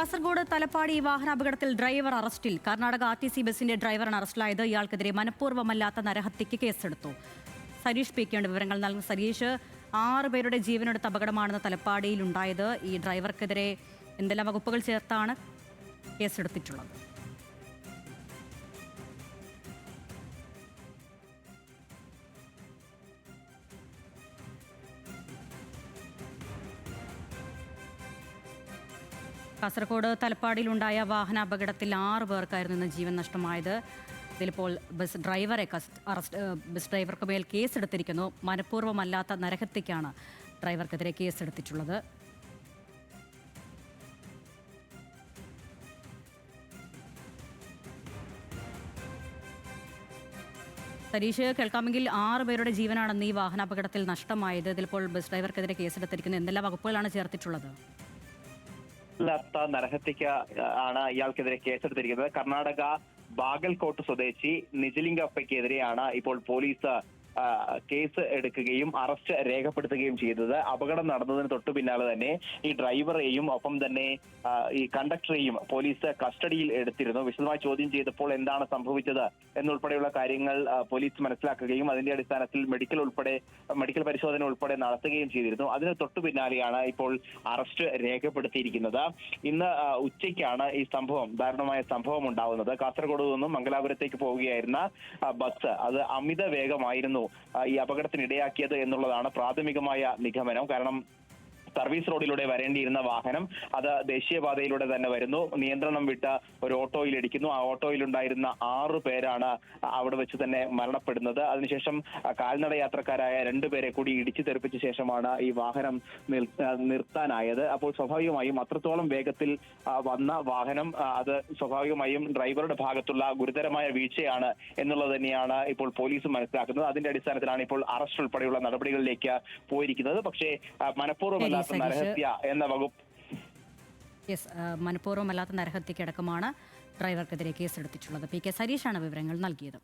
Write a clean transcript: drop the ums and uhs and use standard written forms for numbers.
കാസർഗോഡ് തലപ്പാടി വാഹനാപകടത്തിൽ ഡ്രൈവർ അറസ്റ്റിൽ. കർണാടക ആർടിസി ബസിന്റെ ഡ്രൈവറാണ് അറസ്റ്റിലായത്. ഇയാൾക്കെതിരെ മനഃപൂർവ്വമല്ലാത്ത നരഹത്യയ്ക്ക് കേസെടുത്തു. സരീഷ് പിക്കേണ്ട വിവരങ്ങൾ നൽകുന്ന സരീഷ്, 6 പേരുടെ ജീവനെടുത്ത അപകടമാണെന്ന് തലപ്പാടിയിൽ ഉണ്ടായത്. ഈ ഡ്രൈവർക്കെതിരെ എന്തെല്ലാം വകുപ്പുകൾ ചേർത്താണ് കേസെടുത്തിട്ടുള്ളത്? കാസർഗോഡ് തലപ്പാടിയിലുണ്ടായ വാഹനാപകടത്തിൽ 6 പേർക്കായിരുന്നു ഇന്ന് ജീവൻ നഷ്ടമായത്. ഇതിലിപ്പോൾ ബസ് ഡ്രൈവർക്ക് മേൽ കേസെടുത്തിരിക്കുന്നു. മനഃപൂർവ്വമല്ലാത്ത നരഹത്യയ്ക്കാണ് ഡ്രൈവർക്കെതിരെ കേസെടുത്തിട്ടുള്ളത്. സരീഷ്, കേൾക്കാമെങ്കിൽ 6 പേരുടെ ജീവനാണെന്ന് ഈ വാഹനാപകടത്തിൽ നഷ്ടമായത്. ഇതിലിപ്പോൾ ബസ് ഡ്രൈവർക്കെതിരെ കേസെടുത്തിരിക്കുന്നു. എന്തെല്ലാം വകുപ്പുകളാണ് ചേർത്തിട്ടുള്ളത്? നരഹത്യക്ക് ആണ് ഇയാൾക്കെതിരെ കേസെടുത്തിരിക്കുന്നത്. കർണാടക ബാഗൽകോട്ട് സ്വദേശി നിജലിംഗപ്പയ്ക്കെതിരെയാണ് ഇപ്പോൾ പോലീസ് കേസ് എടുക്കുകയും അറസ്റ്റ് രേഖപ്പെടുത്തുകയും ചെയ്തത്. അപകടം നടന്നതിന് തൊട്ടു പിന്നാലെ തന്നെ ഈ ഡ്രൈവറെയും ഒപ്പം തന്നെ ഈ കണ്ടക്ടറെയും പോലീസ് കസ്റ്റഡിയിൽ എടുത്തിരുന്നു. വിശദമായി ചോദ്യം ചെയ്തപ്പോൾ എന്താണ് സംഭവിച്ചത് എന്നുൾപ്പെടെയുള്ള കാര്യങ്ങൾ പോലീസ് മനസ്സിലാക്കുകയും അതിന്റെ അടിസ്ഥാനത്തിൽ മെഡിക്കൽ പരിശോധന ഉൾപ്പെടെ നടത്തുകയും ചെയ്തിരുന്നു. അതിന് തൊട്ടു പിന്നാലെയാണ് ഇപ്പോൾ അറസ്റ്റ് രേഖപ്പെടുത്തിയിരിക്കുന്നത്. ഇന്ന് ഉച്ചയ്ക്കാണ് ഈ ദാരുണമായ സംഭവം ഉണ്ടാവുന്നത്. കാസർഗോഡ് നിന്നും മംഗലാപുരത്തേക്ക് പോവുകയായിരുന്ന ബസ് അത് അമിത വേഗമായിരുന്നു ഈ അപകടത്തിനിടയാക്കിയത് എന്നുള്ളതാണ് പ്രാഥമികമായ നിഗമനം. കാരണം സർവീസ് റോഡിലൂടെ വരേണ്ടിയിരുന്ന വാഹനം അത് ദേശീയപാതയിലൂടെ തന്നെ വരുന്നു. നിയന്ത്രണം വിട്ട ഒരു ഓട്ടോയിൽ ഇടിക്കുന്നു. ആ ഓട്ടോയിലുണ്ടായിരുന്ന 6 പേരാണ് അവിടെ വെച്ച് തന്നെ മരണപ്പെടുന്നത്. അതിനുശേഷം കാൽനട യാത്രക്കാരായ 2 പേരെ കൂടി ഇടിച്ചു തെറിപ്പിച്ച ശേഷമാണ് ഈ വാഹനം നിർത്താനായത്. അപ്പോൾ സ്വാഭാവികമായും അത്രത്തോളം വേഗത്തിൽ വന്ന വാഹനം അത് സ്വാഭാവികമായും ഡ്രൈവറുടെ ഭാഗത്തുള്ള ഗുരുതരമായ വീഴ്ചയാണ് എന്നുള്ളത് തന്നെയാണ് ഇപ്പോൾ പോലീസ് മനസ്സിലാക്കുന്നത്. അതിന്റെ അടിസ്ഥാനത്തിലാണ് ഇപ്പോൾ അറസ്റ്റ് ഉൾപ്പെടെയുള്ള നടപടികളിലേക്ക് പോയിരിക്കുന്നത്. പക്ഷേ മനഃപൂർവ്വമല്ല നരഹത്യ എന്ന വകുപ്പ് മനഃപൂർവ്വമല്ലാത്ത നരഹത്യക്കടക്കമാണ് ഡ്രൈവർക്കെതിരെ കേസെടുത്തിട്ടുള്ളത്. പി കെ സരീഷാണ് വിവരങ്ങൾ നൽകിയത്.